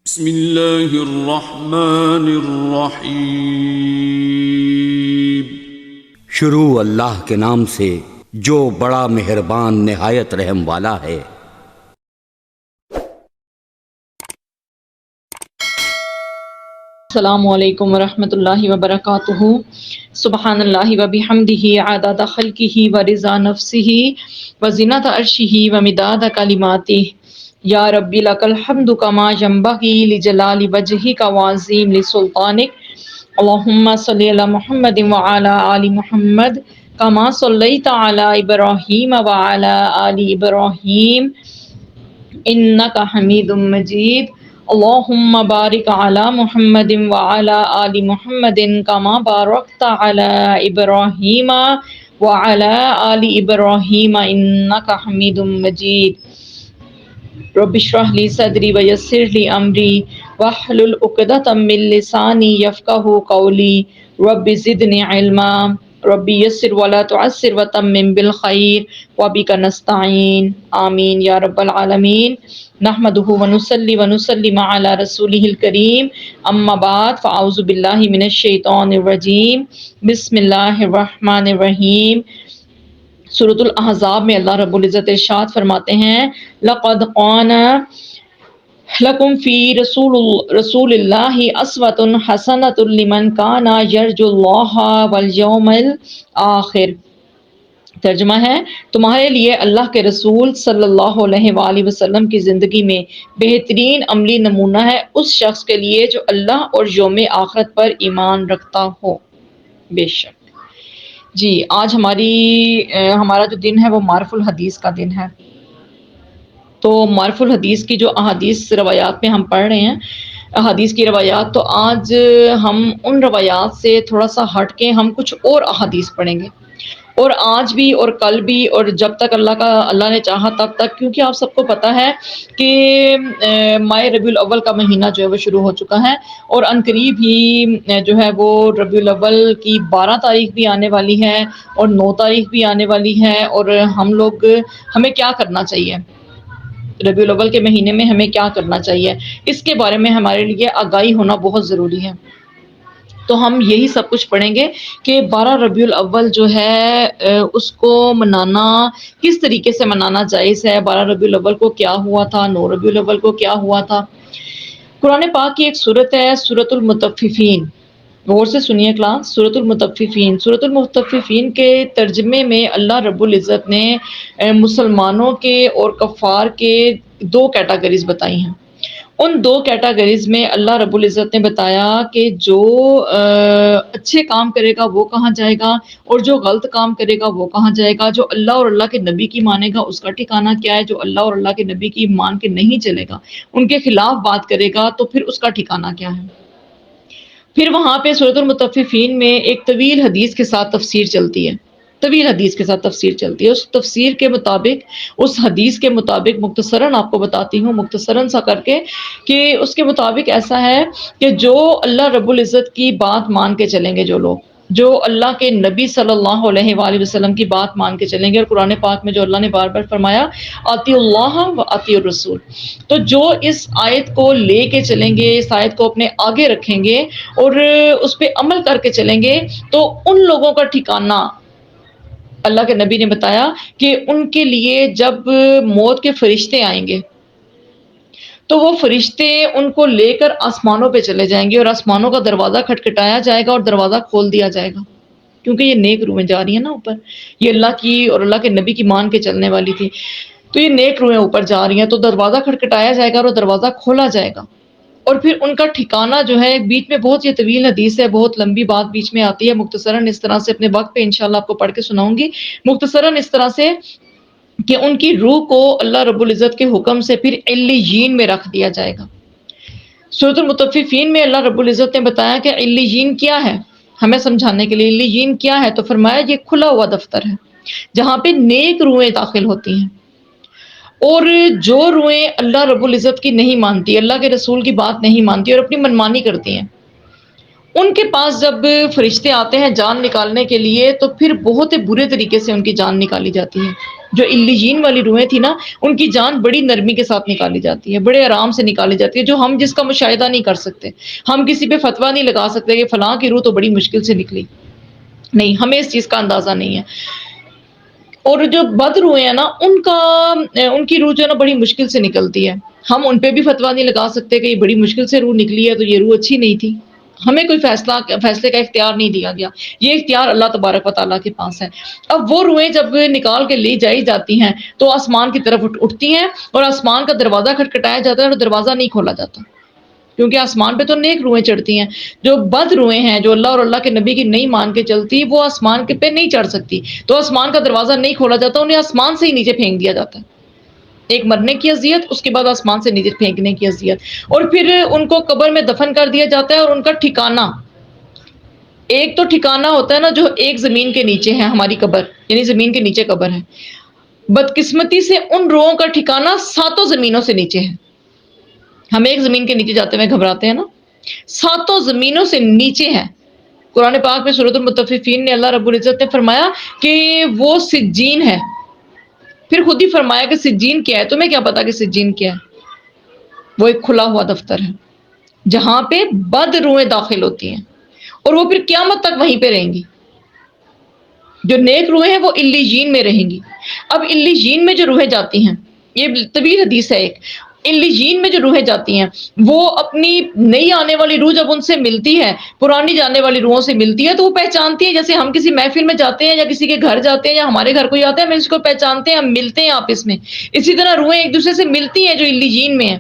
بسم اللہ الرحمن الرحیم۔ شروع اللہ کے نام سے جو بڑا مہربان نہایت رحم والا ہے۔ السلام علیکم ورحمۃ اللہ وبرکاتہ۔ سبحان اللہ وبحمدہ عدد خلقہ ورضا نفسہ وزنۃ عرشہ ومداد کلماتہ۔ یا ربی لک الحمد کما ینبغی لجلال وجہک وعظیم لسلطانک۔ اللہم صلی علی محمد وعلی آل محمد کما صلیت علی ابراہیم وعلی آل ابراہیم انک حمید مجید۔ اللہم بارک علی محمد وعلی آل محمد کما بارکت علی ابراہیم وعلی آل ابراہیم انک حمید مجید۔ رب اشرح لی صدری ویسر لی امری واحلل عقدۃ من لسانی یفقہوا قولی۔ رب زدنی علما رب یسر ولا تعسر وتمم بالخیر وبک نستعین آمین یا رب العالمین۔ نحمدہ ونصلی ونسلم علی رسولہ الکریم، اما بعد فاعوذ باللہ من الشیطان الرجیم، بسم اللہ الرحمن الرحیم۔ سورۃ الاحزاب میں اللہ رب العزت ارشاد فرماتے ہیں، لقد کان لکم فی رسول اللہ اسوۃ حسنۃ لمن کان یرجو اللہ والیوم الآخر۔ ترجمہ ہے، تمہارے لیے اللہ کے رسول صلی اللہ علیہ وآلہ وسلم کی زندگی میں بہترین عملی نمونہ ہے اس شخص کے لیے جو اللہ اور یوم آخرت پر ایمان رکھتا ہو۔ بے شک جی، آج ہمارا جو دن ہے وہ معرف الحدیث کا دن ہے۔ تو معرف الحدیث کی جو احادیث روایات میں ہم پڑھ رہے ہیں، احادیث کی روایات، تو آج ہم ان روایات سے تھوڑا سا ہٹ کے ہم کچھ اور احادیث پڑھیں گے، اور آج بھی اور کل بھی اور جب تک اللہ نے چاہا تب تک، کیونکہ آپ سب کو پتہ ہے کہ ماہ ربیع الاول کا مہینہ جو ہے وہ شروع ہو چکا ہے، اور عنقریب ہی جو ہے وہ ربیع الاول کی 12 تاریخ بھی آنے والی ہے اور 9 تاریخ بھی آنے والی ہے۔ اور ہمیں کیا کرنا چاہیے ربیع الاول کے مہینے میں، ہمیں کیا کرنا چاہیے، اس کے بارے میں ہمارے لیے آگاہی ہونا بہت ضروری ہے۔ تو ہم یہی سب کچھ پڑھیں گے کہ 12 ربیع الاول جو ہے اس کو منانا کس طریقے سے منانا جائز ہے، 12 ربیع الاول کو کیا ہوا تھا، 9 ربیع الاول کو کیا ہوا تھا۔ قرآن پاک کی ایک سورت ہے سورۃ المطففین، غور سے سنیے کلاس، سورۃ المطففین۔ سورۃ المطففین کے ترجمے میں اللہ رب العزت نے مسلمانوں کے اور کفار کے 2 کیٹیگریز بتائی ہیں۔ ان 2 کیٹیگریز میں اللہ رب العزت نے بتایا کہ جو اچھے کام کرے گا وہ کہاں جائے گا، اور جو غلط کام کرے گا وہ کہاں جائے گا۔ جو اللہ اور اللہ کے نبی کی مانے گا اس کا ٹھکانہ کیا ہے، جو اللہ اور اللہ کے نبی کی مان کے نہیں چلے گا، ان کے خلاف بات کرے گا، تو پھر اس کا ٹھکانہ کیا ہے۔ پھر وہاں پہ سورۃ المطففین میں ایک طویل حدیث کے ساتھ تفسیر چلتی ہے، اس تفسیر کے مطابق، اس حدیث کے مطابق مختصراً آپ کو بتاتی ہوں، مختصراً سا کر کے، کہ اس کے مطابق ایسا ہے کہ جو اللہ رب العزت کی بات مان کے چلیں گے، جو اللہ کے نبی صلی اللہ علیہ وآلہ وسلم کی بات مان کے چلیں گے، اور قرآن پاک میں جو اللہ نے بار بار فرمایا اطیعوا اللہ و اطیعوا الرسول، تو جو اس آیت کو لے کے چلیں گے، اس آیت کو اپنے آگے رکھیں گے اور اس پہ عمل کر کے چلیں گے، تو ان لوگوں کا ٹھکانہ اللہ کے نبی نے بتایا کہ ان کے لیے جب موت کے فرشتے آئیں گے تو وہ فرشتے ان کو لے کر آسمانوں پہ چلے جائیں گے، اور آسمانوں کا دروازہ کھٹکھٹایا جائے گا اور دروازہ کھول دیا جائے گا، کیونکہ یہ نیک روحیں جا رہی ہیں نا اوپر، یہ اللہ کی اور اللہ کے نبی کی مان کے چلنے والی تھی، تو یہ نیک روحیں اوپر جا رہی ہیں، تو دروازہ کھٹکھٹایا جائے گا اور دروازہ کھولا جائے گا، اور پھر ان کا ٹھکانہ جو ہے، بیچ میں بہت یہ طویل حدیث ہے، بہت لمبی بات بیچ میں آتی ہے، مختصراً اس طرح سے اپنے وقت پہ انشاءاللہ آپ کو پڑھ کے سناؤں گی، مختصراً اس طرح سے کہ ان کی روح کو اللہ رب العزت کے حکم سے پھر علیین میں رکھ دیا جائے گا۔ سورۃ المطففین میں اللہ رب العزت نے بتایا کہ علیین کیا ہے، ہمیں سمجھانے کے لیے علیین کیا ہے، تو فرمایا یہ کھلا ہوا دفتر ہے جہاں پہ نیک روحیں داخل ہوتی ہیں، اور جو روحیں اللہ رب العزت کی نہیں مانتی، اللہ کے رسول کی بات نہیں مانتی اور اپنی منمانی کرتی ہیں، ان کے پاس جب فرشتے آتے ہیں جان نکالنے کے لیے، تو پھر بہت برے طریقے سے ان کی جان نکالی جاتی ہے۔ جو علیین والی روحیں تھی نا، ان کی جان بڑی نرمی کے ساتھ نکالی جاتی ہے، بڑے آرام سے نکالی جاتی ہے، جو ہم جس کا مشاہدہ نہیں کر سکتے. ہم کسی پہ فتویٰ نہیں لگا سکتے کہ فلاں کی روح تو بڑی مشکل سے نکلی. نہیں، ہمیں اس چیز کا اندازہ نہیں ہے. اور جو بد روحیں ہیں نا، ان کی روح جو ہے نا بڑی مشکل سے نکلتی ہے. ہم ان پہ بھی فتویٰ نہیں لگا سکتے کہ یہ بڑی مشکل سے روح نکلی ہے تو یہ روح اچھی نہیں تھی. ہمیں کوئی فیصلے کا اختیار نہیں دیا گیا، یہ اختیار اللہ تبارک و تعالیٰ کے پاس ہے. اب وہ روحیں جب نکال کے لے جائی جاتی ہیں تو آسمان کی طرف اٹھتی ہیں، اور آسمان کا دروازہ کھٹکھٹایا جاتا ہے اور دروازہ نہیں کھولا جاتا، کیونکہ آسمان پہ تو نیک روحیں چڑھتی ہیں. جو بد روحیں ہیں، جو اللہ اور اللہ کے نبی کی نہیں مان کے چلتی، وہ آسمان کے پہ نہیں چڑھ سکتی، تو آسمان کا دروازہ نہیں کھولا جاتا، انہیں آسمان سے ہی نیچے پھینک دیا جاتا ہے. ایک مرنے کی اذیت، اس کے بعد آسمان سے نیچے پھینکنے کی اذیت، اور پھر ان کو قبر میں دفن کر دیا جاتا ہے. اور ان کا ٹھکانہ، ایک تو ٹھکانہ ہوتا ہے نا جو ایک زمین کے نیچے ہے، ہماری قبر یعنی زمین کے نیچے قبر ہے. بدقسمتی سے ان روحوں کا ٹھکانہ 7 زمینوں سے نیچے ہے. ہم ایک زمین کے نیچے جاتے ہوئے گھبراتے ہیں نا، 7 زمینوں سے نیچے ہے. قرآن پاک میں سورۃ المطففین نے اللہ رب العزت نے فرمایا کہ وہ سجین ہے. پھر خود ہی فرمایا کہ سجین کیا ہے. تمہیں کیا پتا کہ سجین کیا ہے؟ وہ ایک کھلا ہوا دفتر ہے جہاں پہ بد روحیں داخل ہوتی ہیں، اور وہ پھر قیامت تک وہیں پہ رہیں گی. جو نیک روحیں ہیں وہ علیین میں رہیں گی. اب علیین میں جو روحیں جاتی ہیں، یہ طویل حدیث ہے ایک. علیین میں جو روحیں جاتی ہیں، وہ اپنی نئی آنے والی روح جب ان سے ملتی ہے، پرانی جانے والی روحوں سے ملتی ہے، تو وہ پہچانتی ہیں. جیسے ہم کسی محفل میں جاتے ہیں یا کسی کے گھر جاتے ہیں یا ہمارے گھر کوئی آتا ہے، ہم اس کو پہچانتے ہیں، ہم ملتے ہیں آپس میں. اسی طرح روحیں ایک دوسرے سے ملتی ہیں جو علیین میں ہیں.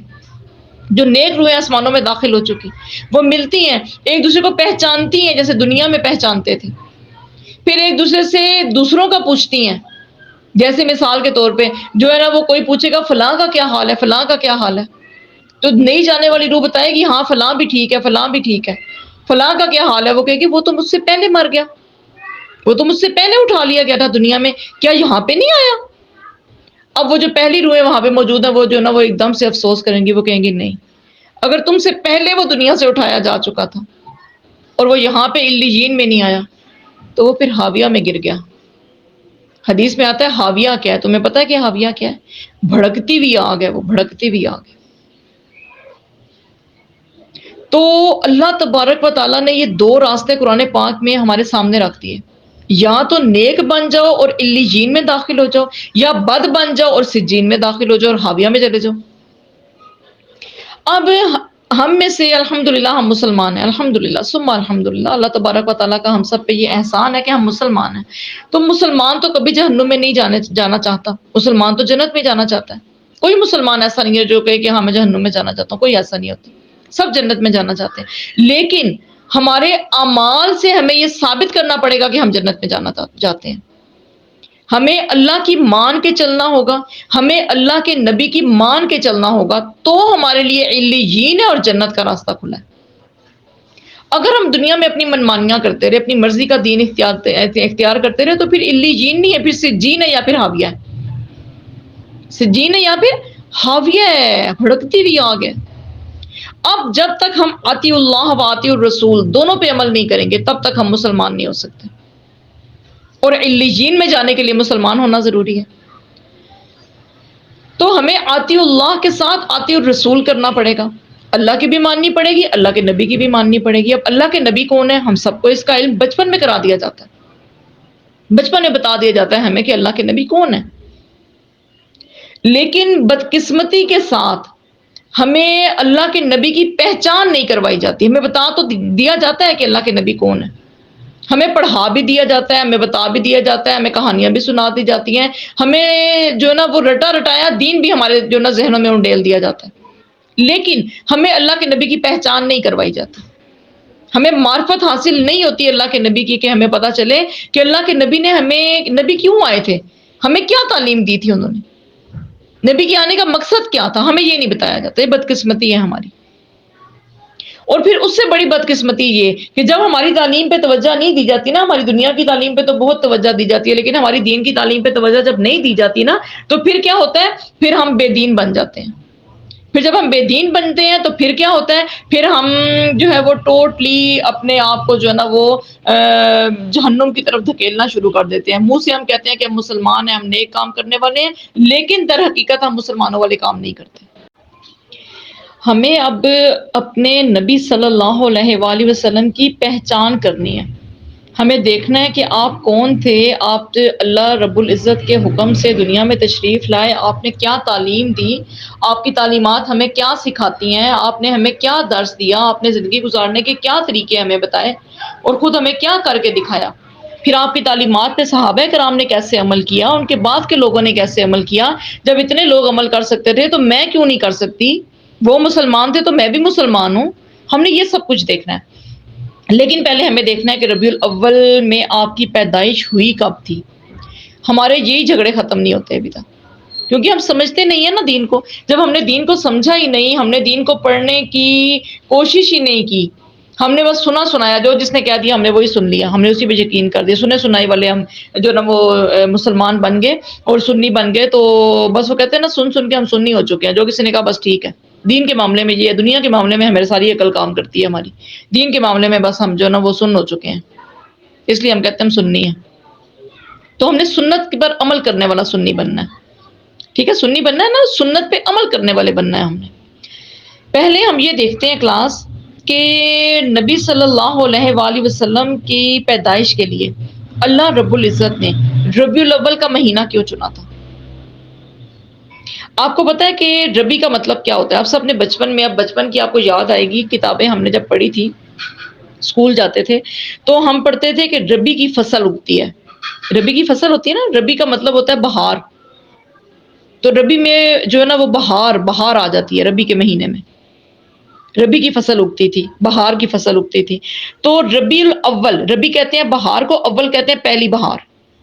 جو نیک روحیں آسمانوں میں داخل ہو چکی، وہ ملتی ہیں، ایک دوسرے کو پہچانتی ہیں جیسے دنیا میں پہچانتے تھے. پھر ایک دوسرے سے دوسروں کا پوچھتی ہیں. جیسے مثال کے طور پہ جو ہے نا، وہ کوئی پوچھے گا فلاں کا کیا حال ہے، فلاں کا کیا حال ہے، تو نئی جانے والی روح بتائے گی ہاں فلاں بھی ٹھیک ہے، فلاں بھی ٹھیک ہے. فلاں کا کیا حال ہے، وہ کہے گی وہ تو مجھ سے پہلے مر گیا، وہ تو مجھ سے پہلے اٹھا لیا گیا تھا دنیا میں، کیا یہاں پہ نہیں آیا؟ اب وہ جو پہلی روحیں وہاں پہ موجود ہیں، وہ جو ہے نا وہ ایک دم سے افسوس کریں گی. وہ کہیں گی نہیں، اگر تم سے پہلے وہ دنیا سے اٹھایا جا چکا تھا اور وہ یہاں پہ علیین میں نہیں آیا تو وہ پھر ہاویہ میں گر گیا. حدیث میں آتا ہے ہاویہ کیا ہے؟ تمہیں پتہ ہے کہ ہاویہ کیا ہے؟ بھڑکتی ہوئی آگ ہے، وہ بھڑکتی ہوئی آگ ہے. تو اللہ تبارک و تعالیٰ نے یہ 2 راستے قرآن پاک میں ہمارے سامنے رکھ دیے. یا تو نیک بن جاؤ اور علیین میں داخل ہو جاؤ، یا بد بن جاؤ اور سجین میں داخل ہو جاؤ اور ہاویہ میں چلے جاؤ. اب ہم میں سے الحمدللہ ہم مسلمان ہیں، الحمدللہ ثم الحمدللہ. اللہ تبارک و تعالیٰ کا ہم سب پہ یہ احسان ہے کہ ہم مسلمان ہیں. تو مسلمان تو کبھی جہنم میں نہیں جانا چاہتا، مسلمان تو جنت میں جانا چاہتا ہے. کوئی مسلمان ایسا نہیں ہے جو کہے کہ ہاں میں جہنم میں جانا چاہتا ہوں، کوئی ایسا نہیں ہوتا، سب جنت میں جانا چاہتے ہیں. لیکن ہمارے اعمال سے ہمیں یہ ثابت کرنا پڑے گا کہ ہم جنت میں جانا چاہتے ہیں. ہمیں اللہ کی مان کے چلنا ہوگا، ہمیں اللہ کے نبی کی مان کے چلنا ہوگا، تو ہمارے لیے علیین ہے اور جنت کا راستہ کھلا ہے. اگر ہم دنیا میں اپنی منمانیاں کرتے رہے، اپنی مرضی کا دین اختیار کرتے رہے، تو پھر علیین نہیں ہے، پھر سجین ہے یا پھر ہاویہ ہے. سجین ہے یا پھر ہاویہ ہے، بھڑکتی ہوئی آگ ہے. اب جب تک ہم اطیع اللہ و اطیع الرسول دونوں پہ عمل نہیں کریں گے، تب تک ہم مسلمان نہیں ہو سکتے. اور علیین میں جانے کے لیے مسلمان ہونا ضروری ہے. تو ہمیں اطیع اللہ کے ساتھ اطیع الرسول کرنا پڑے گا. اللہ کی بھی ماننی پڑے گی، اللہ کے نبی کی بھی ماننی پڑے گی. اب اللہ کے نبی کون ہے؟ ہم سب کو اس کا علم بچپن میں کرا دیا جاتا ہے، بچپن میں بتا دیا جاتا ہے ہمیں کہ اللہ کے نبی کون ہے. لیکن بدقسمتی کے ساتھ ہمیں اللہ کے نبی کی پہچان نہیں کروائی جاتی. ہمیں بتا تو دیا جاتا ہے کہ اللہ کے نبی کون ہے، ہمیں پڑھا بھی دیا جاتا ہے، ہمیں بتا بھی دیا جاتا ہے، ہمیں کہانیاں بھی سنا دی جاتی ہیں، ہمیں جو ہے نا وہ رٹا رٹایا دین بھی ہمارے جو ہے نا ذہنوں میں انڈیل دیا جاتا ہے. لیکن ہمیں اللہ کے نبی کی پہچان نہیں کروائی جاتی. ہمیں معرفت حاصل نہیں ہوتی اللہ کے نبی کی کہ ہمیں پتہ چلے کہ اللہ کے نبی نے ہمیں، نبی کیوں آئے تھے، ہمیں کیا تعلیم دی تھی انہوں نے، نبی کے آنے کا مقصد کیا تھا، ہمیں یہ نہیں بتایا جاتا. یہ بدقسمتی ہے ہماری. اور پھر اس سے بڑی بدقسمتی یہ کہ جب ہماری تعلیم پہ توجہ نہیں دی جاتی نا، ہماری دنیا کی تعلیم پہ تو بہت توجہ دی جاتی ہے، لیکن ہماری دین کی تعلیم پہ توجہ جب نہیں دی جاتی نا، تو پھر کیا ہوتا ہے، پھر ہم بے دین بن جاتے ہیں. پھر جب ہم بے دین بنتے ہیں تو پھر کیا ہوتا ہے، پھر ہم جو ہے وہ ٹوٹلی اپنے آپ کو جو ہے نا وہ جہنم کی طرف دھکیلنا شروع کر دیتے ہیں۔ منہ سے ہم کہتے ہیں کہ ہم مسلمان ہیں، ہم نیک کام کرنے والے ہیں، لیکن در حقیقت ہم مسلمانوں والے کام نہیں کرتے۔ ہمیں اب اپنے نبی صلی اللہ علیہ وآلہ وسلم کی پہچان کرنی ہے۔ ہمیں دیکھنا ہے کہ آپ کون تھے، آپ اللہ رب العزت کے حکم سے دنیا میں تشریف لائے، آپ نے کیا تعلیم دی، آپ کی تعلیمات ہمیں کیا سکھاتی ہیں، آپ نے ہمیں کیا درس دیا، آپ نے زندگی گزارنے کے کیا طریقے ہمیں بتائے اور خود ہمیں کیا کر کے دکھایا۔ پھر آپ کی تعلیمات پہ صحابہ کرام نے کیسے عمل کیا، ان کے بعد کے لوگوں نے کیسے عمل کیا۔ جب اتنے لوگ عمل کر سکتے تھے تو میں کیوں نہیں کر سکتی؟ وہ مسلمان تھے تو میں بھی مسلمان ہوں۔ ہم نے یہ سب کچھ دیکھنا ہے، لیکن پہلے ہمیں دیکھنا ہے کہ ربیع الاول میں آپ کی پیدائش ہوئی کب تھی۔ ہمارے یہی جھگڑے ختم نہیں ہوتے ابھی تک، کیونکہ ہم سمجھتے نہیں ہیں نا دین کو۔ جب ہم نے دین کو سمجھا ہی نہیں، ہم نے دین کو پڑھنے کی کوشش ہی نہیں کی، ہم نے بس سنا سنایا، جو جس نے کہہ دیا ہم نے وہی سن لیا، ہم نے اسی پہ یقین کر دیا۔ سنے سنائی والے ہم جو نا وہ مسلمان بن گئے اور سنی بن گئے، تو بس وہ کہتے ہیں نا سن سن کے ہم سنی ہو چکے ہیں۔ جو کسی نے کہا بس ٹھیک ہے، دین کے معاملے میں یہ ہے، دنیا کے معاملے میں ہمارے ساری عقل کام کرتی ہے ہماری، دین کے معاملے میں بس ہم جو نا وہ سن ہو چکے ہیں، اس لیے ہم کہتے ہیں ہم سنی ہیں۔ تو ہم نے سنت پر عمل کرنے والا سنی بننا ہے، ٹھیک ہے، سنی بننا ہے نا، سنت پہ عمل کرنے والے بننا ہے ہم نے۔ پہلے ہم یہ دیکھتے ہیں کلاس کہ نبی صلی اللہ علیہ وآلہ وسلم کی پیدائش کے لیے اللہ رب العزت نے ربیع الاول کا مہینہ کیوں چنا تھا؟ آپ کو پتا ہے کہ ربی کا مطلب کیا ہوتا ہے؟ آپ سب نے بچپن میں، اب بچپن کی آپ کو یاد آئے گی، کتابیں ہم نے جب پڑھی تھی، اسکول جاتے تھے تو ہم پڑھتے تھے کہ ربی کی فصل اگتی ہے۔ ربی کی فصل ہوتی ہے نا، ربی کا مطلب ہوتا ہے بہار۔ تو ربی میں جو ہے نا وہ بہار آ جاتی ہے، ربی کے مہینے میں ربی کی فصل اگتی تھی، بہار کی فصل اگتی تھی۔ تو ربیع الاول، ربی کہتے ہیں بہار کو، اول کہتے ہیں پہلی بہار،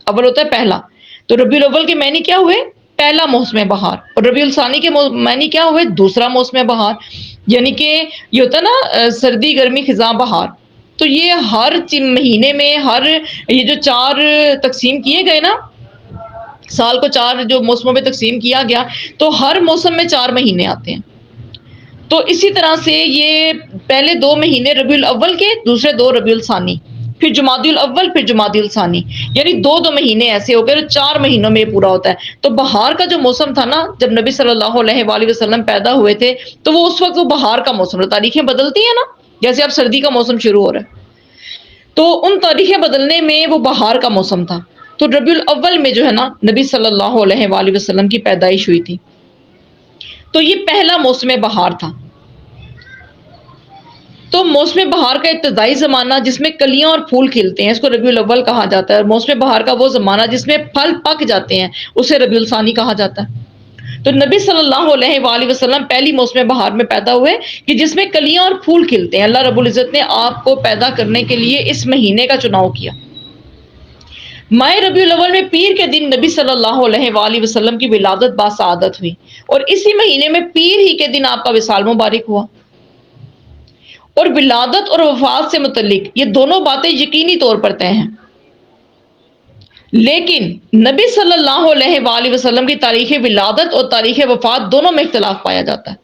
اول ہوتا ہے پہلا۔ تو ربیع الاول کے معنی کیا ہوئے؟ پہلا موسم بہار، اور ربیع الثانی کے معنی کیا ہوئے؟ دوسرا موسم بہار۔ یعنی کہ یہ ہوتا ہے نا سردی گرمی خزاں بہار۔ تو یہ ہر مہینے میں، ہر یہ جو 4 تقسیم کیے گئے نا، سال کو 4 جو موسموں میں تقسیم کیا گیا، تو ہر موسم میں 4 مہینے آتے ہیں۔ تو اسی طرح سے یہ پہلے 2 مہینے ربیع الاول کے، دوسرے 2 ربیع الثانی، پھر جمادی الاول، پھر جمادی الثانی، یعنی 2 مہینے ایسے ہو گئے، 4 مہینوں میں یہ پورا ہوتا ہے۔ تو بہار کا جو موسم تھا نا، جب نبی صلی اللہ علیہ وآلہ وسلم پیدا ہوئے تھے، تو وہ اس وقت وہ بہار کا موسم تھا۔ تاریخیں بدلتی ہیں نا، جیسے اب سردی کا موسم شروع ہو رہا ہے، تو ان تاریخیں بدلنے میں وہ بہار کا موسم تھا۔ تو ربیع الاول میں جو ہے نا نبی صلی اللہ علیہ وآلہ وسلم کی پیدائش ہوئی تھی، تو یہ پہلا موسم بہار تھا۔ تو موسم بہار کا ابتدائی زمانہ جس میں کلیاں اور پھول کھلتے ہیں، اس کو ربیع الاول کہا جاتا ہے، اور موسم بہار کا وہ زمانہ جس میں پھل پک جاتے ہیں، اسے ربیع الثانی کہا جاتا ہے۔ تو نبی صلی اللہ علیہ وآلہ وسلم پہلی موسم بہار میں پیدا ہوئے کہ جس میں کلیاں اور پھول کھلتے ہیں۔ اللہ رب العزت نے آپ کو پیدا کرنے کے لیے اس مہینے کا چناؤ کیا۔ ماہ ربیع الاول میں پیر کے دن نبی صلی اللہ علیہ وآلہ وسلم کی ولادت باسعادت ہوئی، اور اسی مہینے میں پیر ہی کے دن آپ کا وصال مبارک ہوا۔ اور ولادت اور وفات سے متعلق یہ دونوں باتیں یقینی طور پر طے ہیں، لیکن نبی صلی اللہ علیہ وآلہ وسلم کی تاریخ ولادت اور تاریخ وفات دونوں میں اختلاف پایا جاتا ہے۔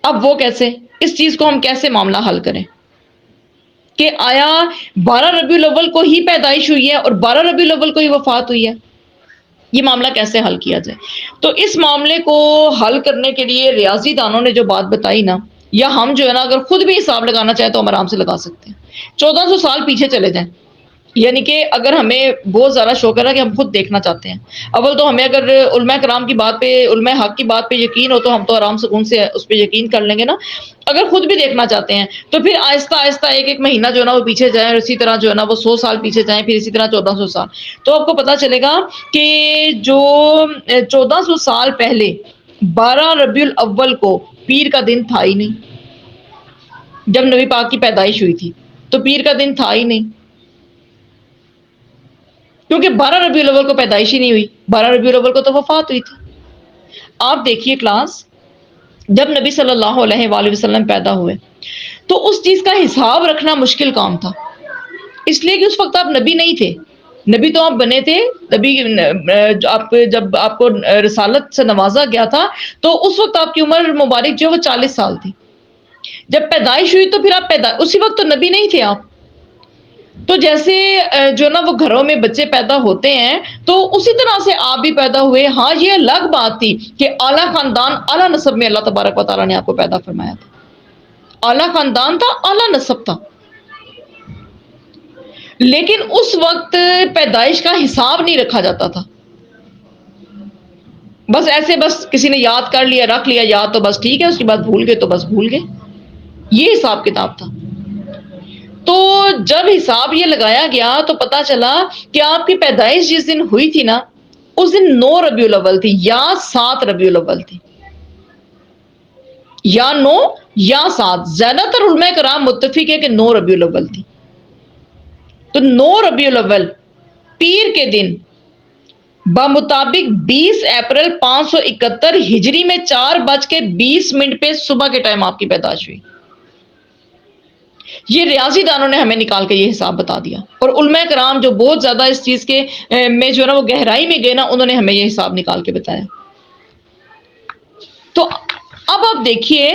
اب وہ کیسے؟ اس چیز کو ہم کیسے معاملہ حل کریں کہ آیا 12 ربیع الاول کو ہی پیدائش ہوئی ہے اور 12 ربیع الاول کو ہی وفات ہوئی ہے؟ یہ معاملہ کیسے حل کیا جائے؟ تو اس معاملے کو حل کرنے کے لیے ریاضی دانوں نے جو بات بتائی نا، یا ہم جو ہے نا اگر خود بھی حساب لگانا چاہیں تو ہم آرام سے لگا سکتے ہیں۔ 1400 سال پیچھے چلے جائیں، یعنی کہ اگر ہمیں بہت زیادہ شوق ہے کہ ہم خود دیکھنا چاہتے ہیں، اول تو ہمیں اگر علماء کرام کی بات پہ، علماء حق کی بات پہ یقین ہو تو ہم تو آرام سکون سے اس پہ یقین کر لیں گے نا۔ اگر خود بھی دیکھنا چاہتے ہیں تو پھر آہستہ آہستہ ایک مہینہ جو ہے نا وہ پیچھے جائیں، اور اسی طرح جو ہے نا وہ 100 سال پیچھے جائیں، پھر اسی طرح 1400 سال، تو آپ کو پتہ چلے گا کہ جو 1400 سال پہلے 12 ربیع الاول کو پیر کا دن تھا ہی نہیں۔ جب نبی پاک کی پیدائش ہوئی تھی تو پیر کا دن تھا ہی نہیں، کیونکہ 12 ربیع الاول کو پیدائش ہی نہیں ہوئی، 12 ربیع الاول کو تو وفات ہوئی تھی۔ آپ دیکھیے کلاس، جب نبی صلی اللہ علیہ وآلہ وسلم پیدا ہوئے تو اس چیز کا حساب رکھنا مشکل کام تھا، اس لیے کہ اس وقت آپ نبی نہیں تھے، نبی تو آپ بنے تھے، نبی جب آپ کو رسالت سے نوازا گیا تھا تو اس وقت آپ کی عمر مبارک جو وہ 40 سال تھی. جب پیدائش ہوئی تو پھر آپ اسی وقت تو نبی نہیں تھے آپ. تو جیسے جو نا وہ گھروں میں بچے پیدا ہوتے ہیں تو اسی طرح سے آپ بھی پیدا ہوئے. ہاں یہ الگ بات تھی کہ اعلیٰ خاندان اعلیٰ نسب میں اللہ تبارک و تعالیٰ نے آپ کو پیدا فرمایا تھا. اعلیٰ خاندان تھا، اعلیٰ نسب تھا، لیکن اس وقت پیدائش کا حساب نہیں رکھا جاتا تھا. بس ایسے بس کسی نے یاد کر لیا، رکھ لیا یاد، تو بس ٹھیک ہے، اس کے بعد بھول گئے تو بس بھول گئے. یہ حساب کتاب تھا. تو جب حساب یہ لگایا گیا تو پتا چلا کہ آپ کی پیدائش جس دن ہوئی تھی نا، اس دن 9 ربیع الاول تھی یا 7 ربیع الاول تھی، یا 9 یا 7. زیادہ تر علماء کرام متفق ہے کہ 9 ربیع الاول تھی. تو 9 ربیع الاول پیر کے دن بمطابق 20 اپریل 571 ہجری میں 4:20 پہ صبح کے ٹائم آپ کی پیدائش ہوئی. یہ ریاضی دانوں نے ہمیں نکال کے یہ حساب بتا دیا، اور علماء کرام جو بہت زیادہ اس چیز کے میں جو ہے نا وہ گہرائی میں گئے نا، انہوں نے ہمیں یہ حساب نکال کے بتایا. تو اب آپ دیکھیے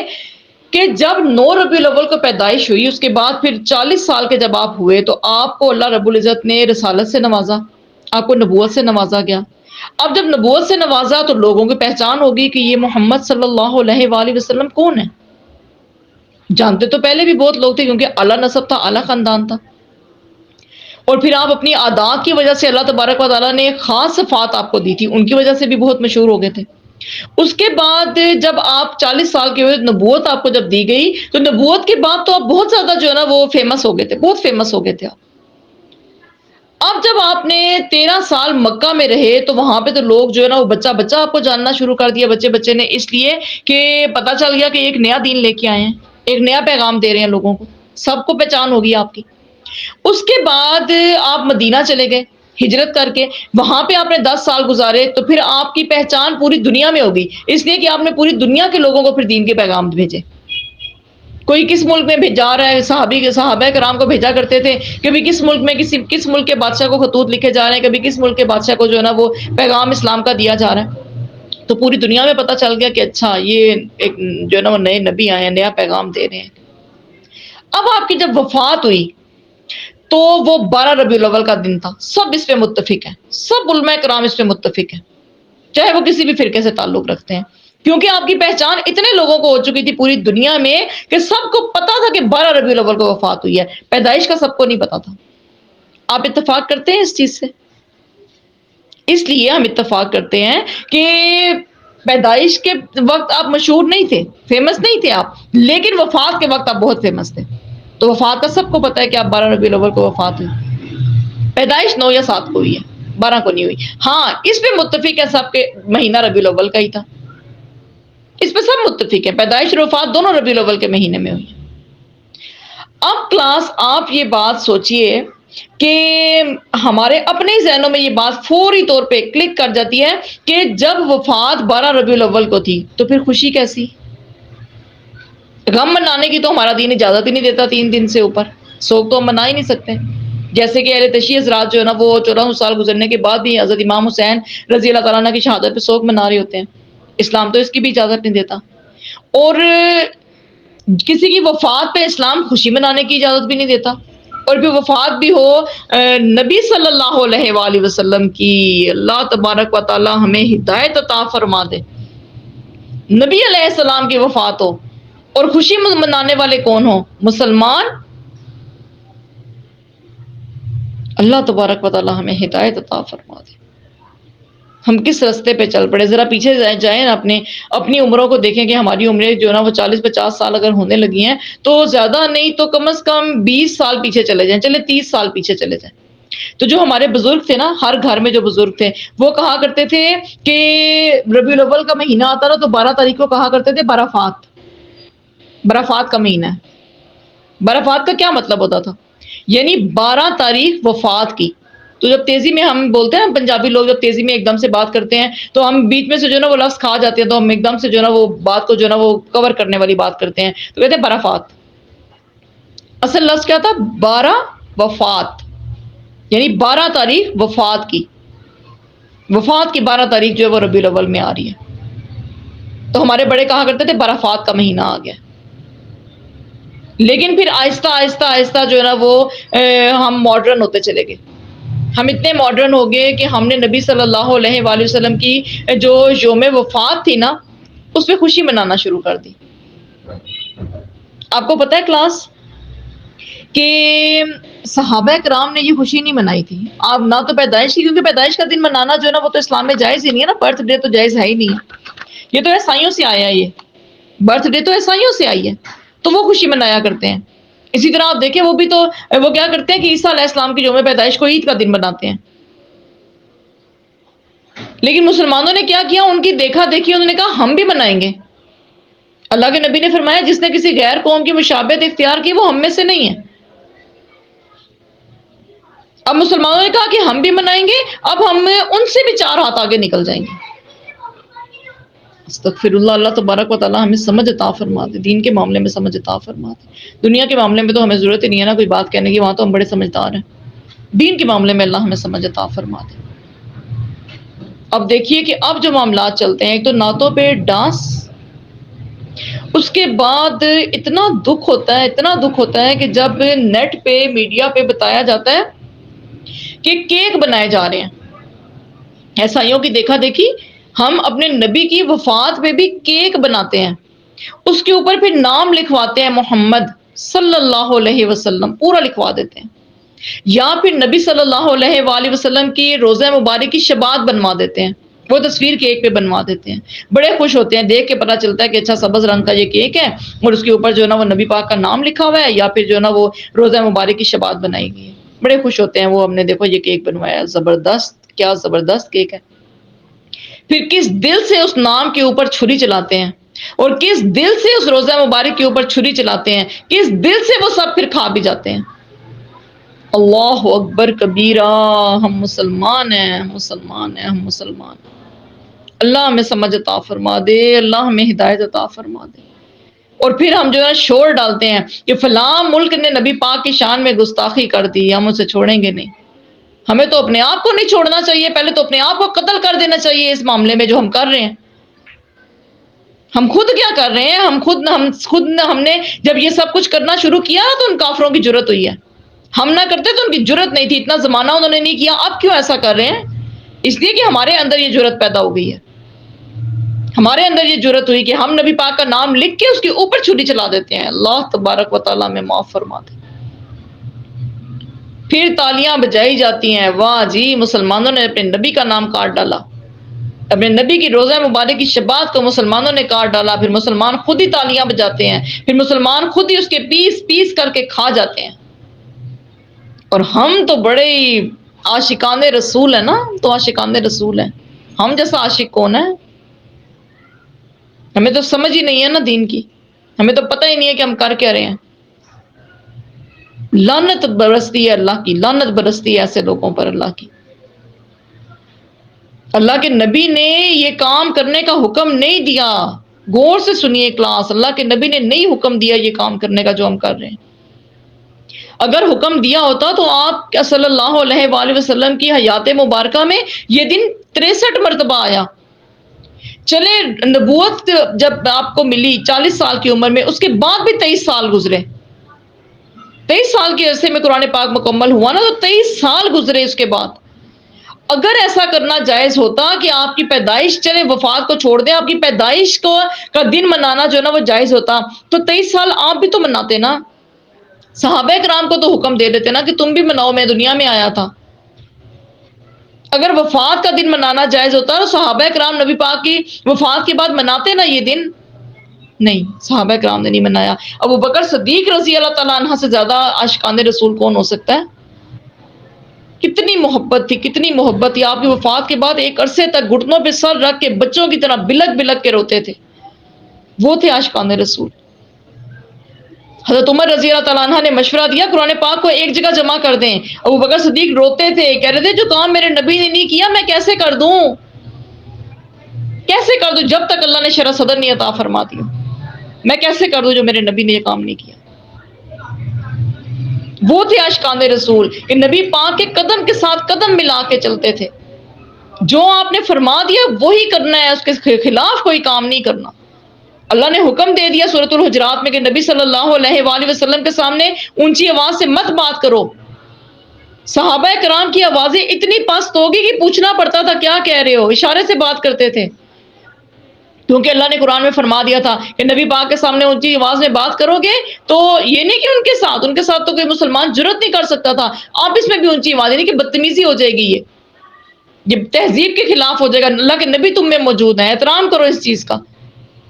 کہ جب 9 ربیع الاول کو پیدائش ہوئی، اس کے بعد پھر 40 سال کے جب آپ ہوئے تو آپ کو اللہ رب العزت نے رسالت سے نوازا، آپ کو نبوت سے نوازا گیا. اب جب نبوت سے نوازا تو لوگوں کی پہچان ہوگی کہ یہ محمد صلی اللہ علیہ وآلہ وسلم کون ہے. جانتے تو پہلے بھی بہت لوگ تھے کیونکہ اعلیٰ نسب تھا، اعلیٰ خاندان تھا. اور پھر آپ اپنی عادات کی وجہ سے اللہ تبارک و تعالیٰ نے خاص صفات آپ کو دی تھی، ان کی وجہ سے بھی بہت مشہور ہو گئے تھے. اس کے بعد جب آپ 40 سال کے ہوئے، نبوت آپ کو جب دی گئی تو نبوت کے بعد تو آپ بہت زیادہ جو ہے نا وہ فیمس ہو گئے تھے، بہت فیمس ہو گئے تھے آپ. اب جب آپ نے 13 سال مکہ میں رہے تو وہاں پہ تو لوگ جو ہے نا وہ بچہ آپ کو جاننا شروع کر دیا، بچے نے، اس لیے کہ پتا چل گیا کہ ایک نیا دین لے کے آئے ہیں، ایک نیا پیغام دے رہے ہیں لوگوں کو، سب کو پہچان ہوگی آپ کی. اس کے بعد آپ مدینہ چلے گئے ہجرت کر کے، وہاں پہ آپ نے 10 سال گزارے تو پھر آپ کی پہچان پوری دنیا میں ہوگی، اس لیے کہ آپ نے پوری دنیا کے لوگوں کو پھر دین کے پیغام بھیجے. کوئی کس ملک میں بھیجا رہا ہے، صحابہ کرام کو بھیجا کرتے تھے، کبھی کس ملک میں کس ملک کے بادشاہ کو خطوط لکھے جا رہے ہیں، کبھی کس ملک کے بادشاہ کو جو ہے نا وہ پیغام اسلام کا دیا جا رہا ہے. تو پوری دنیا میں پتہ چل گیا کہ اچھا یہ ایک جو ہے نا وہ نئے نبی آئے ہیں، نیا پیغام دے رہے ہیں. اب آپ کی جب وفات ہوئی تو وہ 12 ربیع الاول کا دن تھا. سب اس پہ متفق ہیں، سب علماء کرام اس پہ متفق ہیں، چاہے وہ کسی بھی فرقے سے تعلق رکھتے ہیں، کیونکہ آپ کی پہچان اتنے لوگوں کو ہو چکی تھی پوری دنیا میں کہ سب کو پتا تھا کہ 12 ربیع الاول کو وفات ہوئی ہے. پیدائش کا سب کو نہیں پتا تھا. آپ اتفاق کرتے ہیں اس چیز سے؟ اس لیے ہم اتفاق کرتے ہیں کہ پیدائش کے وقت آپ مشہور نہیں تھے، فیمس نہیں تھے آپ، لیکن وفات کے وقت آپ بہت فیمس تھے. تو وفات کا سب کو پتا ہے کہ آپ 12 ربیع الاول کو وفات ہوئی. پیدائش 9 یا 7 کو ہوئی ہے، 12 کو نہیں ہوئی. ہاں اس پہ متفق ہے سب کے مہینہ ربیع الاول کا ہی تھا، اس پہ سب متفق ہے، پیدائش اور وفات دونوں ربیع الاول کے مہینے میں ہوئی. اب کلاس آپ یہ بات سوچئے کہ ہمارے اپنے ذہنوں میں یہ بات فوری طور پہ کلک کر جاتی ہے کہ جب وفات 12 ربیع الاول کو تھی تو پھر خوشی کیسی؟ غم منانے کی تو ہمارا دین اجازت ہی نہیں دیتا، 3 دن سے اوپر سوگ تو ہم منا ہی نہیں سکتے. جیسے کہ اہل تشیع حضرات جو ہے نا وہ 14 سال گزرنے کے بعد بھی حضرت امام حسین رضی اللہ تعالیٰ عنہ کی شہادت پہ سوگ منا رہے ہوتے ہیں. اسلام تو اس کی بھی اجازت نہیں دیتا، اور کسی کی وفات پہ اسلام خوشی منانے کی اجازت بھی نہیں دیتا. اور پھر وفات بھی ہو نبی صلی اللہ علیہ وآلہ وسلم کی، اللہ تبارک و تعالی ہمیں ہدایت عطا فرما دے، نبی علیہ السلام کی وفات ہو اور خوشی منانے والے کون ہوں؟ مسلمان. اللہ تبارک و تعالی ہمیں ہدایت عطا فرما دے. ہم کس راستے پہ چل پڑے؟ ذرا پیچھے جائیں نا، اپنی عمروں کو دیکھیں کہ ہماری عمریں جو ہے نا وہ 40-50 سال اگر ہونے لگی ہیں تو زیادہ نہیں تو کم از کم 20 سال پیچھے چلے جائیں، چلے 30 سال پیچھے چلے جائیں. تو جو ہمارے بزرگ تھے نا، ہر گھر میں جو بزرگ تھے وہ کہا کرتے تھے کہ ربیع الاول کا مہینہ آتا نا تو 12 تاریخ کو کہا کرتے تھے برافات. برافات کا مہینہ ہے. برافات کا کیا مطلب ہوتا تھا؟ یعنی 12 تاریخ وفات کی. تو جب تیزی میں ہم بولتے ہیں، پنجابی لوگ جب تیزی میں ایک دم سے بات کرتے ہیں تو ہم بیچ میں سے جو ہے نا وہ لفظ کھا جاتے ہیں، تو ہم ایک دم سے جو ہے نا وہ بات کو جو ہے نا وہ کور کرنے والی بات کرتے ہیں، تو کہتے ہیں برافات. اصل لفظ کیا تھا؟ 12 وفات. یعنی 12 تاریخ وفات کی 12 تاریخ جو ہے وہ ربیع الاول میں آ رہی ہے. تو ہمارے بڑے کہا کرتے تھے برافات کا مہینہ آ گیا. لیکن پھر آہستہ آہستہ آہستہ جو ہے نا وہ ہم ماڈرن ہوتے چلے گئے. ہم اتنے ماڈرن ہو گئے کہ ہم نے نبی صلی اللہ علیہ وآلہ وسلم کی جو یوم وفات تھی نا اس پہ خوشی منانا شروع کر دی. آپ کو پتہ ہے کلاس کہ صحابہ کرام نے یہ خوشی نہیں منائی تھی. آپ نہ تو پیدائش کی، کیونکہ پیدائش کا دن منانا جو ہے نا وہ تو اسلام میں جائز ہی نہیں ہے نا. برتھ ڈے تو جائز ہے ہی نہیں ہے. یہ تو عیسائیوں سے آیا ہے. یہ برتھ ڈے تو عیسائیوں سے آئی ہے تو وہ خوشی منایا کرتے ہیں. اسی طرح آپ دیکھیں وہ کیا کرتے ہیں کہ عیسیٰ علیہ السلام کی یوم پیدائش کو عید کا دن مناتے ہیں. لیکن مسلمانوں نے کیا کیا، ان کی دیکھا دیکھی انہوں نے کہا ہم بھی منائیں گے. اللہ کے نبی نے فرمایا جس نے کسی غیر قوم کی مشابہت اختیار کی وہ ہم میں سے نہیں ہے. اب مسلمانوں نے کہا کہ ہم بھی منائیں گے، اب ہم ان سے بھی 4 ہاتھ آگے نکل جائیں گے. استغفر اللہ. اللہ تبارک و تعالیٰ ہمیں سمجھ عطا فرما دے، دین کے معاملے میں سمجھ عطا فرما دے. دنیا کے معاملے میں تو ہمیں ضرورت ہی نہیں ہے نا کوئی بات کہنے کی، وہاں تو ہم بڑے سمجھدار ہیں. دین کے معاملے میں اللہ ہمیں سمجھ عطا فرما دے. اب دیکھیے کہ اب جو معاملات چلتے ہیں، ایک تو نعتوں پہ ڈانس، اس کے بعد اتنا دکھ ہوتا ہے کہ جب نیٹ پہ میڈیا پہ بتایا جاتا ہے کہ کیک بنائے جا رہے ہیں. عیسائیوں کی دیکھا دیکھی ہم اپنے نبی کی وفات پہ بھی کیک بناتے ہیں، اس کے اوپر پھر نام لکھواتے ہیں محمد صلی اللہ علیہ وسلم، پورا لکھوا دیتے ہیں. یا پھر نبی صلی اللہ علیہ وآلہ وسلم کی روزہ مبارک کی شباعت بنوا دیتے ہیں، وہ تصویر کیک پہ بنوا دیتے ہیں. بڑے خوش ہوتے ہیں، دیکھ کے پتہ چلتا ہے کہ اچھا سبز رنگ کا یہ کیک ہے اور اس کے اوپر جو ہے نا وہ نبی پاک کا نام لکھا ہوا ہے، یا پھر جو ہے نا وہ روزہ مبارک کی شباعت بنائی گئی ہے. بڑے خوش ہوتے ہیں وہ، ہم نے دیکھو یہ کیک بنوایا، زبردست، کیا زبردست کیک ہے. پھر کس دل سے اس نام کے اوپر چھری چلاتے ہیں اور کس دل سے اس روزہ مبارک کے اوپر چھری چلاتے ہیں، کس دل سے وہ سب پھر کھا بھی جاتے ہیں. اللہ اکبر کبیرہ. ہم مسلمان ہیں، ہم مسلمان ہیں، ہم مسلمان ہیں. اللہ ہمیں سمجھ عطا فرما دے، اللہ ہمیں ہدایت عطا فرما دے. اور پھر ہم جو ہے شور ڈالتے ہیں کہ فلاں ملک نے نبی پاک کی شان میں گستاخی کر دی، ہم اسے چھوڑیں گے نہیں. ہمیں تو اپنے آپ کو نہیں چھوڑنا چاہیے، پہلے تو اپنے آپ کو قتل کر دینا چاہیے اس معاملے میں جو ہم کر رہے ہیں. ہم خود کیا کر رہے ہیں؟ ہم نے جب یہ سب کچھ کرنا شروع کیا تو ان کافروں کی جرت ہوئی ہے. ہم نہ کرتے تو ان کی جرت نہیں تھی، اتنا زمانہ انہوں نے نہیں کیا. اب کیوں ایسا کر رہے ہیں؟ اس لیے کہ ہمارے اندر یہ جرت پیدا ہو گئی ہے. ہمارے اندر یہ جرت ہوئی کہ ہم نبی پاک کا نام لکھ کے اس کے اوپر چھری چلا دیتے ہیں. اللہ تبارک و تعالیٰ میں معاف فرما دے. پھر تالیاں بجائی جاتی ہیں، واہ جی مسلمانوں نے اپنے نبی کا نام کاٹ ڈالا، اپنے نبی کی روزہ مبارک کی شباعت کو مسلمانوں نے کاٹ ڈالا. پھر مسلمان خود ہی تالیاں بجاتے ہیں، پھر مسلمان خود ہی اس کے پیس پیس کر کے کھا جاتے ہیں. اور ہم تو بڑے ہی عاشقان رسول ہیں نا، تو عاشقان رسول ہیں. ہم جیسا عاشق کون ہے؟ ہمیں تو سمجھ ہی نہیں ہے نا دین کی، ہمیں تو پتہ ہی نہیں ہے کہ ہم کر کیا رہے ہیں. لعنت برستی ہے اللہ کی، لعنت برستی ہے ایسے لوگوں پر اللہ کی. اللہ کے نبی نے یہ کام کرنے کا حکم نہیں دیا. غور سے سنیے کلاس، اللہ کے نبی نے نہیں حکم دیا یہ کام کرنے کا جو ہم کر رہے ہیں. اگر حکم دیا ہوتا تو آپ صلی اللہ علیہ وآلہ وسلم کی حیات مبارکہ میں یہ دن 63 مرتبہ آیا. چلے نبوت جب آپ کو ملی 40 سال کی عمر میں، اس کے بعد بھی 23 سال گزرے. 23 سال کے عرصے میں قرآن پاک مکمل ہوا نا، تو 23 سال گزرے اس کے بعد. اگر ایسا کرنا جائز ہوتا کہ آپ کی پیدائش، چلے وفات کو چھوڑ دیں، آپ کی پیدائش کا دن منانا جو ہے نا وہ جائز ہوتا تو 23 سال آپ بھی تو مناتے نا. صحابہ کرام کو تو حکم دے دیتے نا کہ تم بھی مناؤ، میں دنیا میں آیا تھا. اگر وفات کا دن منانا جائز ہوتا تو صحابہ کرام نبی پاک کی وفات کے بعد مناتے نا یہ دن. نہیں، صحابہ کرام نے نہیں منایا. ابو بکر صدیق رضی اللہ تعالیٰ عنہ سے زیادہ عاشقان رسول کون ہو سکتا ہے؟ کتنی محبت تھی، کتنی محبت تھی. آپ کی وفات کے بعد ایک عرصے تک گھٹنوں پہ سر رکھ کے بچوں کی طرح بلک بلک کے روتے تھے. وہ تھے عاشقان رسول. حضرت عمر رضی اللہ تعالیٰ عنہ نے مشورہ دیا قرآن پاک کو ایک جگہ جمع کر دیں. ابو بکر صدیق روتے تھے، کہہ رہے تھے جو کام میرے نبی نے نہیں کیا میں کیسے کر دوں، کیسے کر دوں؟ جب تک اللہ نے شرح صدر نہیں عطا فرما دی میں کیسے کر دوں جو میرے نبی نے یہ کام نہیں کیا. وہ تھے اشکان رسول کہ نبی پاک کے قدم کے ساتھ قدم ملا کے چلتے تھے. جو آپ نے فرما دیا وہی کرنا ہے، اس کے خلاف کوئی کام نہیں کرنا. اللہ نے حکم دے دیا سورۃ الحجرات میں کہ نبی صلی اللہ علیہ وآلہ وسلم کے سامنے اونچی آواز سے مت بات کرو. صحابہ کرام کی آوازیں اتنی پست ہوگی کہ پوچھنا پڑتا تھا کیا کہہ رہے ہو، اشارے سے بات کرتے تھے، کیونکہ اللہ نے قرآن میں فرما دیا تھا کہ نبی پاک کے سامنے اونچی آواز میں بات کرو گے تو یہ نہیں کہ ان کے ساتھ تو کوئی مسلمان جرت نہیں کر سکتا تھا، آپ اس میں بھی اونچی آواز، یعنی کہ بدتمیزی ہو جائے گی، یہ تہذیب کے خلاف ہو جائے گا. اللہ کے نبی تم میں موجود ہیں، احترام کرو اس چیز کا.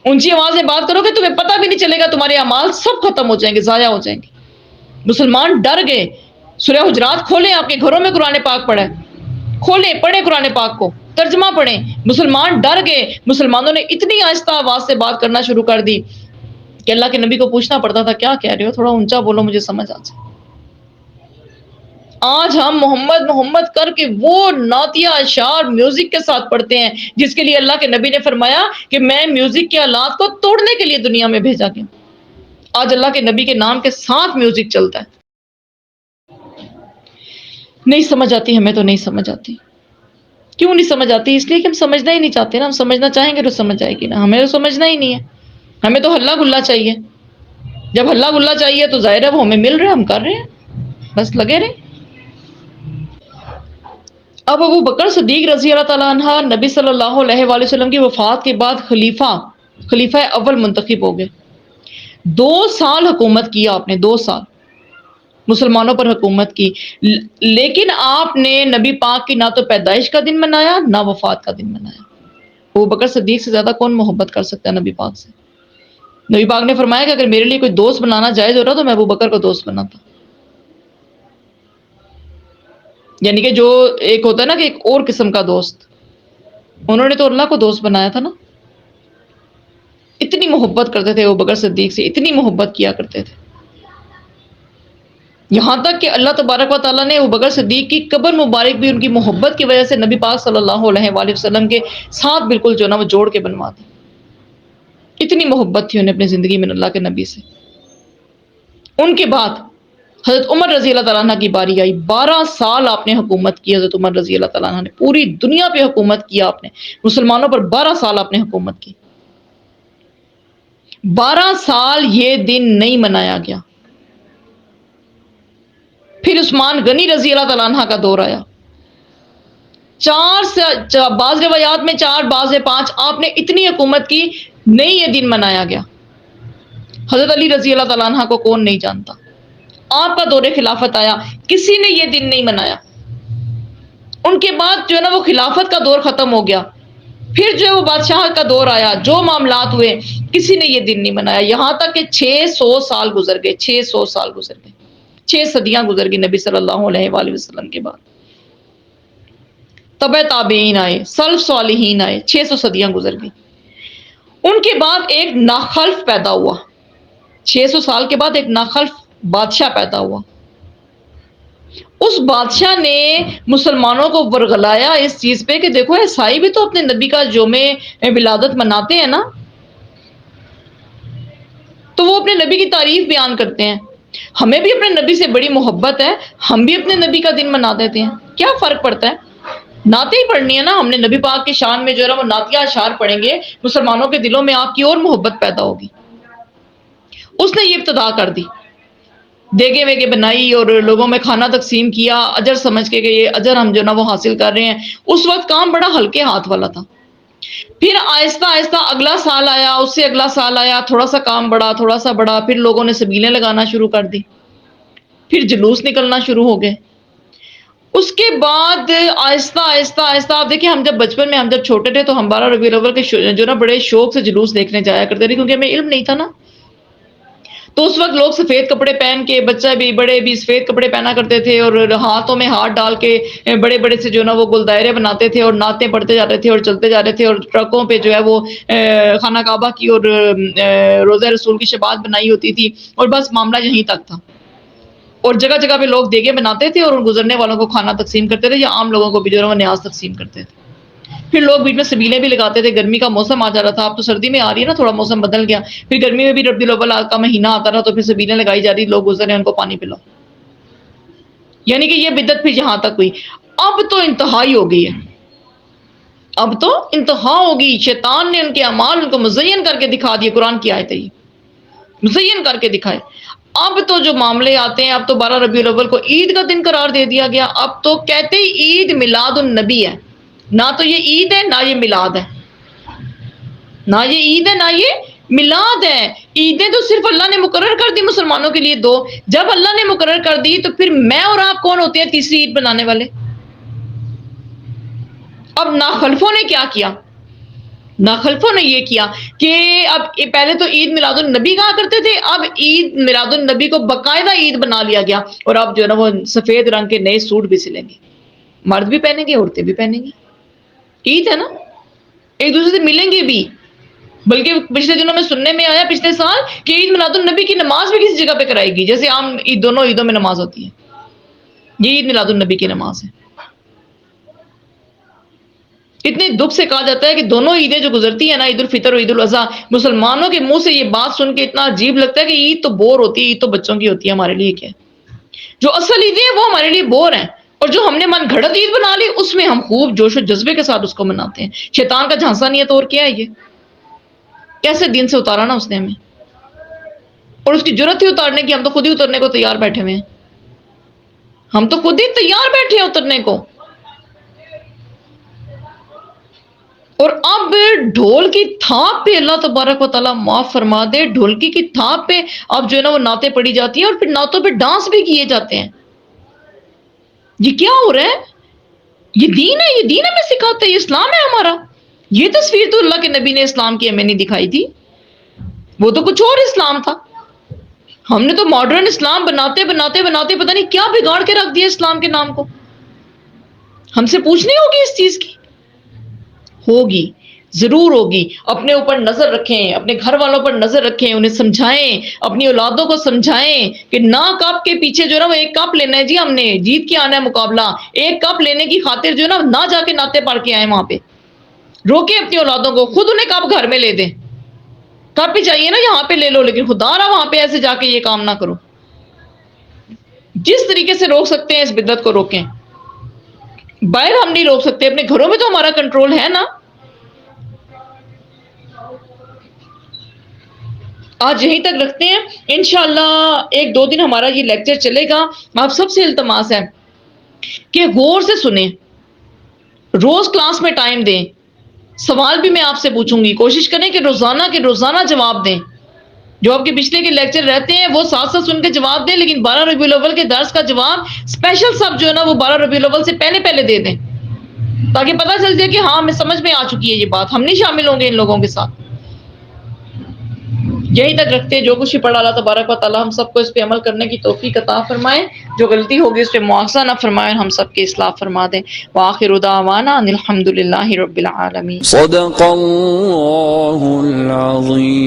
اونچی آواز میں بات کرو گے تمہیں پتہ بھی نہیں چلے گا، تمہارے اعمال سب ختم ہو جائیں گے، ضائع ہو جائیں گے. مسلمان ڈر گئے. سورہ حجرات کھولیں، آپ کے گھروں میں قرآن پاک پڑھیں، کھولیں پڑھیں قرآن پاک کو، ترجمہ پڑھیں. مسلمان ڈر گئے. مسلمانوں نے اتنی آہستہ آواز سے بات کرنا شروع کر دی کہ اللہ کے نبی کو پوچھنا پڑتا تھا کیا کہہ رہے ہو، تھوڑا اونچا بولو مجھے سمجھ آ جائے. آج ہم محمد محمد کر کے وہ نعتیہ اشعار میوزک کے ساتھ پڑھتے ہیں جس کے لیے اللہ کے نبی نے فرمایا کہ میں میوزک کے آلات کو توڑنے کے لیے دنیا میں بھیجا گیا. آج اللہ کے نبی کے نام کے ساتھ میوزک چلتا ہے. نہیں سمجھ آتی، ہمیں تو نہیں سمجھ آتی. کیوں نہیں سمجھ آتی؟ اس لیے کہ ہم سمجھنا ہی نہیں چاہتے نا. ہم سمجھنا چاہیں گے تو سمجھ آئے گی نا، ہمیں تو سمجھنا ہی نہیں ہے. ہمیں تو ہلا گلا چاہیے. جب ہلا گلا چاہیے تو ظاہر ہے وہ ہمیں مل رہے ہیں، ہم کر رہے ہیں، بس لگے رہے. اب ابو بکر صدیق رضی اللہ تعالیٰ عنہ نبی صلی اللہ علیہ وآلہ وسلم کی وفات کے بعد خلیفہ اول منتخب ہو گئے. 2 سال حکومت کیا آپ نے، 2 سال مسلمانوں پر حکومت کی، لیکن آپ نے نبی پاک کی نہ تو پیدائش کا دن منایا نہ وفات کا دن منایا. ابو بکر صدیق سے زیادہ کون محبت کر سکتا ہے نبی پاک سے؟ نبی پاک نے فرمایا کہ اگر میرے لیے کوئی دوست بنانا جائز ہو رہا تو میں ابو بکر کو دوست بناتا. یعنی کہ جو ایک ہوتا ہے نا کہ ایک اور قسم کا دوست، انہوں نے تو اللہ کو دوست بنایا تھا نا. اتنی محبت کرتے تھے ابو بکر صدیق سے، اتنی محبت کیا کرتے تھے، یہاں تک کہ اللہ تبارک و تعالیٰ نے ابو بکر صدیق کی قبر مبارک بھی ان کی محبت کی وجہ سے نبی پاک صلی اللہ علیہ وآلہ وسلم کے ساتھ بالکل جو نا وہ جوڑ کے بنوا دی. اتنی محبت تھی انہیں اپنی زندگی میں اللہ کے نبی سے. ان کے بعد حضرت عمر رضی اللہ تعالیٰ عنہ کی باری آئی. 12 سال آپ نے حکومت کی. حضرت عمر رضی اللہ تعالیٰ عنہ نے پوری دنیا پہ حکومت کیا. آپ نے مسلمانوں پر 12 سال آپ نے حکومت کی. 12 سال یہ دن نہیں منایا گیا. پھر عثمان غنی رضی اللہ تعالیٰ عنہ کا دور آیا. 4 سے بعض روایات میں 4 بعض 5 آپ نے اتنی حکومت کی، نہیں یہ دن منایا گیا. حضرت علی رضی اللہ تعالیٰ عنہ کو کون نہیں جانتا. آپ کا دور خلافت آیا، کسی نے یہ دن نہیں منایا. ان کے بعد جو ہے نا وہ خلافت کا دور ختم ہو گیا، پھر جو ہے وہ بادشاہ کا دور آیا، جو معاملات ہوئے کسی نے یہ دن نہیں منایا. یہاں تک کہ 600 سال گزر گئے، 600 سال گزر گئے، 6 صدیاں گزر گئی نبی صلی اللہ علیہ وآلہ وسلم کے بعد. تبع تابعین آئے، سلف صالحین آئے، 600 صدیاں گزر گئی. ان کے بعد ایک ناخلف پیدا ہوا. 600 سال کے بعد ایک ناخلف بادشاہ پیدا ہوا. اس بادشاہ نے مسلمانوں کو ورغلایا اس چیز پہ کہ دیکھو عیسائی بھی تو اپنے نبی کا یوم ولادت مناتے ہیں نا، تو وہ اپنے نبی کی تعریف بیان کرتے ہیں. ہمیں بھی اپنے نبی سے بڑی محبت ہے، ہم بھی اپنے نبی کا دن منا دیتے ہیں. کیا فرق پڑتا ہے؟ نعتیں ہی پڑھنی ہے نا ہم نے. نبی پاک کی شان میں جو ہے نا وہ نعتیہ اشعار پڑھیں گے، مسلمانوں کے دلوں میں آپ کی اور محبت پیدا ہوگی. اس نے یہ ابتدا کر دی، دیگے ویگے بنائی اور لوگوں میں کھانا تقسیم کیا، اجر سمجھ کے کہ یہ اجر ہم جو نا وہ حاصل کر رہے ہیں. اس وقت کام بڑا ہلکے ہاتھ والا تھا. پھر آہستہ آہستہ اگلا سال آیا، اس سے اگلا سال آیا، تھوڑا سا کام بڑھا، تھوڑا سا بڑھا، پھر لوگوں نے سبیلیں لگانا شروع کر دی، پھر جلوس نکلنا شروع ہو گئے. اس کے بعد آہستہ آہستہ آہستہ آپ دیکھیں، ہم جب بچپن میں، ہم جب چھوٹے تھے تو ہم 12 ربیع الاول کے جو نا بڑے شوق سے جلوس دیکھنے جایا کرتے تھے، کیونکہ ہمیں علم نہیں تھا نا. تو اس وقت لوگ سفید کپڑے پہن کے، بچہ بھی بڑے بھی سفید کپڑے پہنا کرتے تھے اور ہاتھوں میں ہاتھ ڈال کے بڑے بڑے سے جو نا وہ گل دائرے بناتے تھے اور نعتیں پڑھتے جا رہے تھے اور چلتے جا رہے تھے. اور ٹرکوں پہ جو ہے وہ خانہ کعبہ کی اور روضہ رسول کی شفاعت بنائی ہوتی تھی، اور بس معاملہ یہیں تک تھا. اور جگہ جگہ پہ لوگ دیگے بناتے تھے اور گزرنے والوں کو کھانا تقسیم کرتے تھے، یا عام لوگوں کو بھی جو ہے وہ نیاز تقسیم کرتے تھے. پھر لوگ بیچ میں سبیلیں بھی لگاتے تھے. گرمی کا موسم آ جا رہا تھا، اب تو سردی میں آ رہی ہے نا، تھوڑا موسم بدل گیا. پھر گرمی میں بھی ربیع الاول کا مہینہ آتا رہا تو پھر سبیلیں لگائی جا رہی، لوگ گزر رہے ہیں ان کو پانی پلاؤ. یعنی کہ یہ بدعت پھر یہاں تک ہوئی. اب تو انتہائی ہو گئی ہے، اب تو انتہا ہوگی. شیطان نے ان کے اعمال ان کو مزین کر کے دکھا دیے. قرآن کی آیت ہے یہ، مزین کر کے دکھائے. اب تو جو معاملے آتے ہیں، اب تو 12 ربیع الاول کو عید کا دن قرار دے دیا گیا. اب تو کہتے ہی عید میلاد النبی ہے. نہ تو یہ عید ہے نہ یہ میلاد ہے، نہ یہ عید ہے نہ یہ میلاد ہے. عیدیں تو صرف اللہ نے مقرر کر دی مسلمانوں کے لیے 2. جب اللہ نے مقرر کر دی تو پھر میں اور آپ کون ہوتے ہیں تیسری عید بنانے والے؟ اب ناخلفوں نے کیا کیا؟ ناخلفوں نے یہ کیا کہ اب پہلے تو عید میلاد النبی کہا کرتے تھے، اب عید میلاد النبی کو باقاعدہ عید بنا لیا گیا. اور اب جو ہے نا وہ سفید رنگ کے نئے سوٹ بھی سلیں گے، مرد بھی پہنیں گے عورتیں بھی پہنیں گی. عید ہے نا، ایک دوسرے سے ملیں گے بھی. بلکہ پچھلے دنوں میں سننے میں آیا پچھلے سال کہ عید میلاد النبی کی نماز بھی کسی جگہ پہ کرائے گی، جیسے عام عید دونوں عیدوں میں نماز ہوتی ہے، یہ عید میلاد النبی کی نماز ہے. اتنے دکھ سے کہا جاتا ہے کہ دونوں عیدیں جو گزرتی ہیں نا، عید الفطر اور عید الاضحیٰ، مسلمانوں کے منہ سے یہ بات سن کے اتنا عجیب لگتا ہے کہ عید تو بور ہوتی ہے، عید تو بچوں کی ہوتی ہے، ہمارے لیے کیا ہے؟ جو اصل عیدیں ہیں وہ ہمارے لیے بور ہیں، اور جو ہم نے من گھڑت عید بنا لی اس میں ہم خوب جوش و جذبے کے ساتھ اس کو مناتے ہیں. شیطان کا جھانسا نہیں ہے تو اور کیا ہے؟ یہ کیسے دین سے اتارا نا اس نے ہمیں، اور اس کی جرت ہی اتارنے کی. ہم تو خود ہی اترنے کو تیار بیٹھے ہوئے ہیں، ہم تو خود ہی تیار بیٹھے ہیں اترنے کو. اور اب ڈھول کی تھاپ پہ اللہ تبارک و تعالیٰ معاف فرما دے، ڈھولکی کی تھاپ پہ اب جو ہے نا وہ نعتیں پڑھی جاتی ہیں اور پھر نعتوں پہ ڈانس بھی کیے جاتے ہیں. یہ کیا ہو رہا ہے؟ یہ دین ہے، یہ دین ہمیں سکھاتا ہے، یہ اسلام ہے ہمارا. یہ تصویر تو اللہ کے نبی نے اسلام کی ہمیں نہیں دکھائی تھی، وہ تو کچھ اور اسلام تھا. ہم نے تو ماڈرن اسلام بناتے بناتے بناتے پتہ نہیں کیا بگاڑ کے رکھ دیا اسلام کے نام کو. ہم سے پوچھنی ہوگی اس چیز کی، ہوگی ضرور ہوگی. اپنے اوپر نظر رکھیں، اپنے گھر والوں پر نظر رکھیں، انہیں سمجھائیں، اپنی اولادوں کو سمجھائیں کہ نہ کپ کے پیچھے جو ہے نا وہ ایک کپ لینا ہے جی، ہم نے جیت کے آنا ہے مقابلہ. ایک کپ لینے کی خاطر جو ہے نا نہ جا کے نعتیں پڑھ کے آئیں وہاں پہ. روکیں اپنی اولادوں کو، خود انہیں کپ گھر میں لے دیں. کپ ہی چاہیے نا یہاں پہ لے لو، لیکن خدا رہا وہاں پہ ایسے جا کے یہ کام نہ کرو. جس طریقے سے روک سکتے ہیں اس بدعت کو روکیں. باہر ہم نہیں روک سکتے، اپنے گھروں میں تو ہمارا کنٹرول ہے نا. آج یہیں تک رکھتے ہیں، انشاءاللہ 1-2 دن ہمارا یہ لیکچر چلے گا. آپ سب سے التماس ہے کہ غور سے سنیں، روز کلاس میں ٹائم دیں. سوال بھی میں آپ سے پوچھوں گی، کوشش کریں کہ روزانہ کے روزانہ جواب دیں. جو آپ کے پچھلے کے لیکچر رہتے ہیں وہ ساتھ ساتھ سن کے جواب دیں، لیکن 12 ربیع الاول کے درس کا جواب اسپیشل سب جو ہے نا وہ 12 ربیع الاول سے پہلے دے دیں، تاکہ پتہ چل جائے کہ ہاں ہمیں سمجھ میں آ چکی ہے یہ بات، ہم نہیں شامل ہوں گے ان لوگوں کے ساتھ. یہی تک رکھتے ہیں. جو کچھ بھی پڑھا اللہ تبارک و تعالیٰ ہم سب کو اس پہ عمل کرنے کی توفیق عطا فرمائے، جو غلطی ہوگی اس پہ مواخذہ نہ فرمائے، ہم سب کی اصلاح فرما دیں. وآخر دعوانا ان الحمدللہ رب العالمین. صدق اللہ العظیم.